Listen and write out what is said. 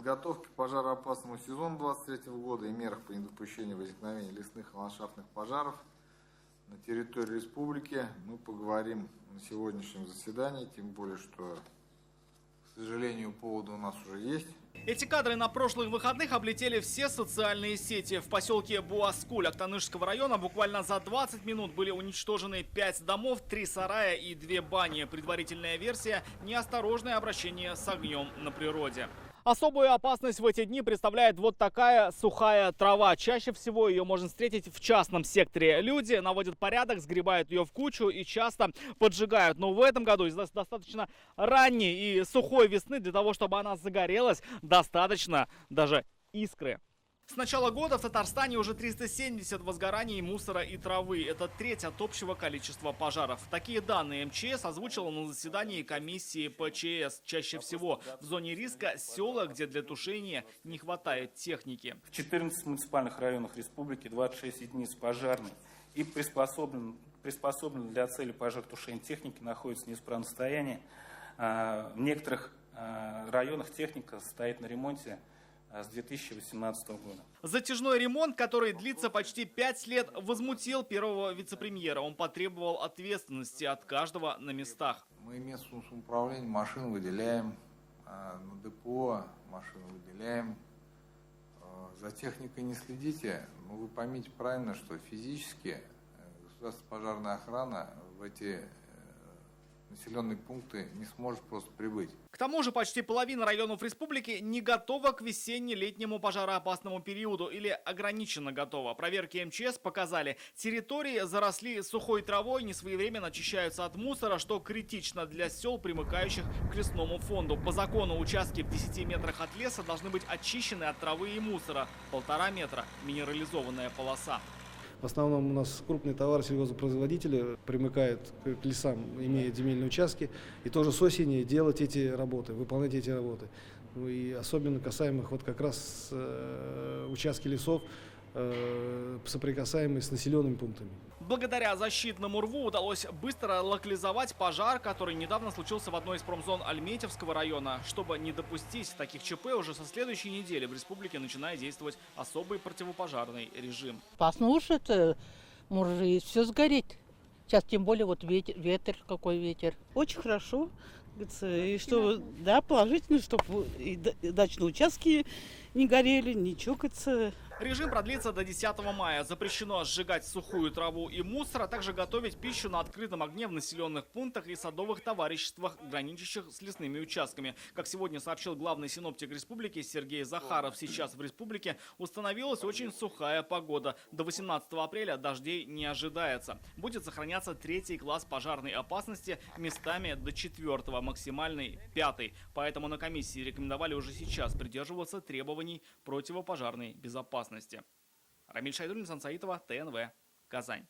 подготовке к пожароопасному сезону 2023 года и мерах по недопущению возникновения лесных и ландшафтных пожаров на территории республики мы поговорим на сегодняшнем заседании, тем более, что, к сожалению, поводы у нас уже есть. Эти кадры на прошлых выходных облетели все социальные сети. В поселке Буаскуль Актанышского района буквально за 20 минут были уничтожены 5 домов, 3 сарая и 2 бани. Предварительная версия – неосторожное обращение с огнем на природе. Особую опасность в эти дни представляет вот такая сухая трава. Чаще всего ее можно встретить в частном секторе. Люди наводят порядок, сгребают ее в кучу и часто поджигают. Но в этом году из-за достаточно ранней и сухой весны, для того, чтобы она загорелась, достаточно даже искры. С начала года в Татарстане уже 370 возгораний мусора и травы. Это треть от общего количества пожаров. Такие данные МЧС озвучила на заседании комиссии ПЧС. Чаще всего в зоне риска села, где для тушения не хватает техники. В 14 муниципальных районах республики 26 единиц пожарной и приспособлен для цели пожаротушения техники находится в неисправном состоянии. В некоторых районах техника стоит на ремонте с 2018 года. Затяжной ремонт, который длится почти 5 лет, возмутил первого вице-премьера. Он потребовал ответственности от каждого на местах. Мы местному самоуправлению машин выделяем, на ДПО машин выделяем. За техникой не следите, но вы поймите правильно, что физически государственная пожарная охрана в эти населенные пункты не сможет просто прибыть. К тому же почти половина районов республики не готова к весенне-летнему пожароопасному периоду или ограниченно готова. Проверки МЧС показали, территории заросли сухой травой, несвоевременно очищаются от мусора, что критично для сел, примыкающих к лесному фонду. По закону участки в 10 метрах от леса должны быть очищены от травы и мусора. 1,5 метра – минерализованная полоса. В основном у нас крупные товары сельхозпроизводители примыкают к лесам, имея земельные участки, и тоже с осени делать эти работы, выполнять эти работы. И особенно касаемых вот как раз участки лесов, соприкасаемые с населенными пунктами. Благодаря защитному рву удалось быстро локализовать пожар, который недавно случился в одной из промзон Альметьевского района. Чтобы не допустить таких ЧП, уже со следующей недели в республике начинает действовать особый противопожарный режим. Послушать, может и все сгореть. Сейчас тем более вот ветер, какой ветер. Очень хорошо. И что, да, положительно, чтобы и дачные участки не горели, не чокаться. Режим продлится до 10 мая. Запрещено сжигать сухую траву и мусор, а также готовить пищу на открытом огне в населенных пунктах и садовых товариществах, граничащих с лесными участками. Как сегодня сообщил главный синоптик республики Сергей Захаров, сейчас в республике установилась очень сухая погода. До 18 апреля дождей не ожидается. Будет сохраняться 3-й класс пожарной опасности, местами до 4-го, максимальный 5-й. Поэтому на комиссии рекомендовали уже сейчас придерживаться требований противопожарной безопасности. Рамиль Шайдуллин, Сан Саитова, ТНВ, Казань.